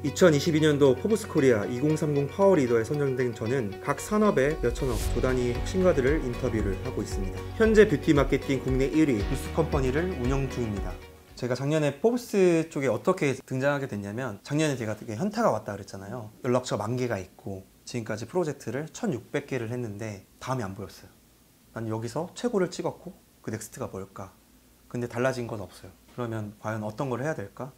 2022년도 포브스 코리아 2030 파워 리더에 선정된 저는 각 산업의 몇천억 조 단위의 혁신가들을 인터뷰를 하고 있습니다. 현재 뷰티 마케팅 국내 1위 부스 컴퍼니를 운영 중입니다. 제가 작년에 포브스 쪽에 어떻게 등장하게 됐냐면, 작년에 제가 되게 현타가 왔다 그랬잖아요. 연락처 10,000개가 있고 지금까지 프로젝트를 1,600개를 했는데 다음이 안 보였어요. 난 여기서 최고를 찍었고 그 넥스트가 뭘까? 근데 달라진 건 없어요. 그러면 과연 어떤 걸 해야 될까?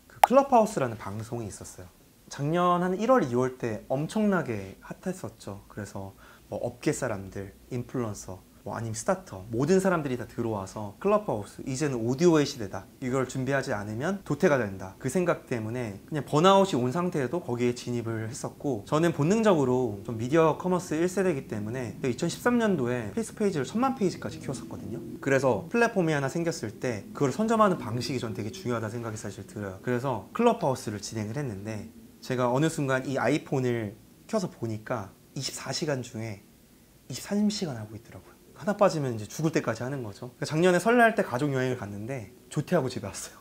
그 클럽하우스라는 방송이 있었어요. 작년 한 1월, 2월 때 엄청나게 핫했었죠. 그래서 뭐 업계 사람들, 인플루언서, 뭐 아니면 스타터, 모든 사람들이 다 들어와서 클럽하우스, 이제는 오디오의 시대다, 이걸 준비하지 않으면 도태가 된다, 그 생각 때문에 그냥 번아웃이 온 상태에도 거기에 진입을 했었고, 저는 본능적으로 좀 미디어 커머스 1세대이기 때문에 2013년도에 페이스북 페이지를 10,000만 페이지까지 키웠었거든요. 그래서 플랫폼이 하나 생겼을 때 그걸 선점하는 방식이 전 되게 중요하다 생각이 사실 들어요. 그래서 클럽하우스를 진행을 했는데, 제가 어느 순간 이 아이폰을 켜서 보니까 24시간 중에 23시간 하고 있더라고요. 하나 빠지면 이제 죽을 때까지 하는 거죠. 작년에 설날 때 가족 여행을 갔는데 조퇴하고 집에 왔어요.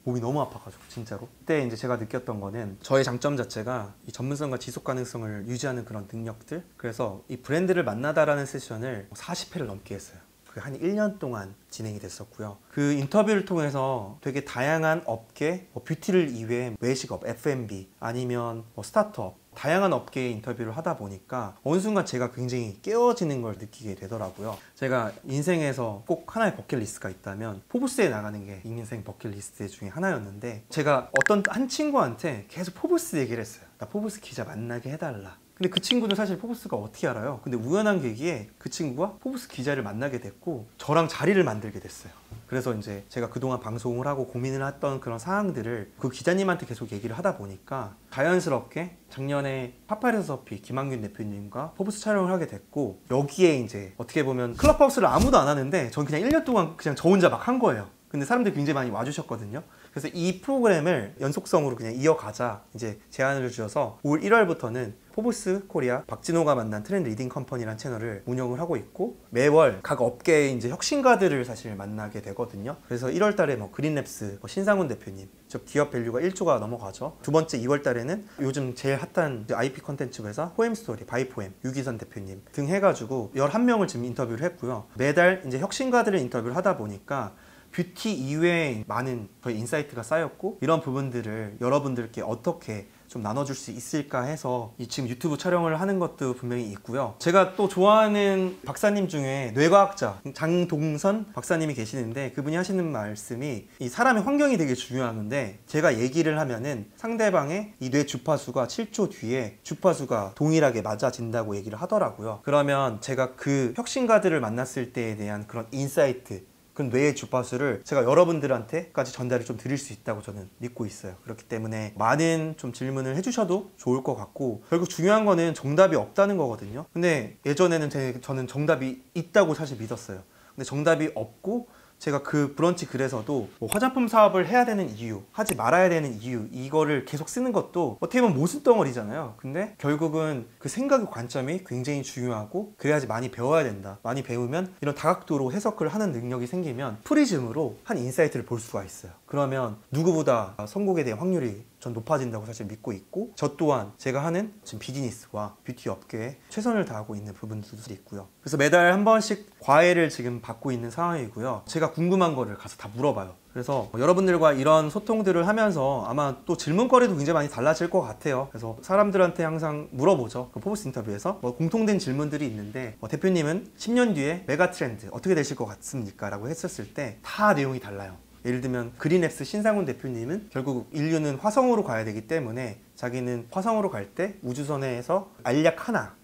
몸이 너무 아파가지고, 진짜로. 그때 이제 제가 느꼈던 거는, 저의 장점 자체가 이 전문성과 지속 가능성을 유지하는 그런 능력들. 그래서 이 브랜드를 만나다라는 세션을 40회를 넘게 했어요. 그게 한 1년 동안 진행이 됐었고요. 그 인터뷰를 통해서 되게 다양한 업계, 뷰티를 이외에 외식업, F&B, 아니면 스타트업, 다양한 업계의 인터뷰를 하다 보니까 어느 순간 제가 굉장히 깨어지는 걸 느끼게 되더라고요. 제가 인생에서 꼭 하나의 버킷리스트가 있다면 포브스에 나가는 게 인생 버킷리스트 중에 하나였는데, 제가 어떤 한 친구한테 계속 포브스 얘기를 했어요. 나 포브스 기자 만나게 해달라. 근데 그 친구는 사실 포브스가 어떻게 알아요? 근데 우연한 계기에 그 친구가 포브스 기자를 만나게 됐고 저랑 자리를 만들게 됐어요. 그래서 이제 제가 그동안 방송을 하고 고민을 했던 그런 사항들을 그 기자님한테 계속 얘기를 하다 보니까 자연스럽게 작년에 파파리서피 김한균 대표님과 포브스 촬영을 하게 됐고, 여기에 이제 어떻게 보면 클럽하우스를 아무도 안 하는데 전 그냥 1년 동안 그냥 저 혼자 막 한 거예요. 근데 사람들이 굉장히 많이 와주셨거든요. 그래서 이 프로그램을 연속성으로 그냥 이어가자 이제 제안을 주셔서 올 1월부터는 포브스 코리아 박진호가 만난 트렌드 리딩 컴퍼니라는 채널을 운영을 하고 있고, 매월 각 업계의 이제 혁신가들을 사실 만나게 되거든요. 그래서 1월 달에 그린랩스 신상훈 대표님, 즉 기업 밸류가 1조가 넘어가죠. 두 번째 2월 달에는 요즘 제일 핫한 IP 컨텐츠 회사 호엠스토리 바이포엠 유기선 대표님 등 해가지고 11명을 지금 인터뷰를 했고요. 매달 이제 혁신가들을 인터뷰를 하다 보니까 뷰티 이외에 많은 저희 인사이트가 쌓였고, 이런 부분들을 여러분들께 어떻게 좀 나눠줄 수 있을까 해서 지금 유튜브 촬영을 하는 것도 분명히 있고요. 제가 또 좋아하는 박사님 중에 뇌과학자 장동선 박사님이 계시는데, 그분이 하시는 말씀이 이 사람의 환경이 되게 중요한데, 제가 얘기를 하면은 상대방의 이 뇌 주파수가 7초 뒤에 주파수가 동일하게 맞아진다고 얘기를 하더라고요. 그러면 제가 그 혁신가들을 만났을 때에 대한 그런 인사이트, 그 뇌의 주파수를 제가 여러분들한테까지 전달을 좀 드릴 수 있다고 저는 믿고 있어요. 그렇기 때문에 많은 좀 질문을 해주셔도 좋을 것 같고, 결국 중요한 거는 정답이 없다는 거거든요. 근데 예전에는 저는 정답이 있다고 사실 믿었어요. 근데 정답이 없고, 제가 그 브런치 글에서도 화장품 사업을 해야 되는 이유, 하지 말아야 되는 이유, 이거를 계속 쓰는 것도 어떻게 보면 모순덩어리잖아요. 근데 결국은 그 생각의 관점이 굉장히 중요하고, 그래야지 많이 배워야 된다. 많이 배우면 이런 다각도로 해석을 하는 능력이 생기면 프리즘으로 한 인사이트를 볼 수가 있어요. 그러면 누구보다 성공에 대한 확률이 전 높아진다고 사실 믿고 있고, 저 또한 제가 하는 지금 비즈니스와 뷰티 업계에 최선을 다하고 있는 부분들도 있고요. 그래서 매달 한 번씩 과외를 지금 받고 있는 상황이고요. 제가 궁금한 거를 가서 다 물어봐요. 그래서 여러분들과 이런 소통들을 하면서 아마 또 질문거리도 굉장히 많이 달라질 것 같아요. 그래서 사람들한테 항상 물어보죠. 그 포브스 인터뷰에서 공통된 질문들이 있는데, 대표님은 10년 뒤에 메가 트렌드 어떻게 되실 것 같습니까? 라고 했었을 때 다 내용이 달라요. 예를 들면 그린랩스 신상훈 대표님은 결국 인류는 화성으로 가야 되기 때문에 자기는 화성으로 갈 때 우주선에서 알약 하나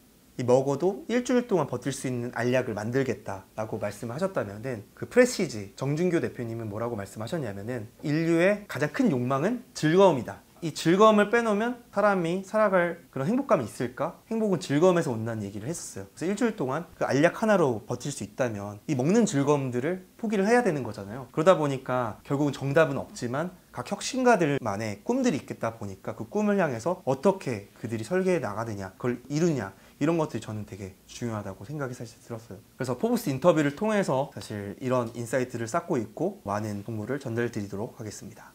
먹어도 일주일 동안 버틸 수 있는 알약을 만들겠다라고 말씀을 하셨다면은, 그 프레시지 정준교 대표님은 뭐라고 말씀하셨냐면은, 인류의 가장 큰 욕망은 즐거움이다. 이 즐거움을 빼놓으면 사람이 살아갈 그런 행복감이 있을까? 행복은 즐거움에서 온다는 얘기를 했었어요. 그래서 일주일 동안 그 알약 하나로 버틸 수 있다면 이 먹는 즐거움들을 포기를 해야 되는 거잖아요. 그러다 보니까 결국은 정답은 없지만 각 혁신가들만의 꿈들이 있겠다 보니까 그 꿈을 향해서 어떻게 그들이 설계해 나가느냐, 그걸 이루냐, 이런 것들이 저는 되게 중요하다고 생각이 사실 들었어요. 그래서 포브스 인터뷰를 통해서 사실 이런 인사이트를 쌓고 있고, 많은 정보를 전달드리도록 하겠습니다.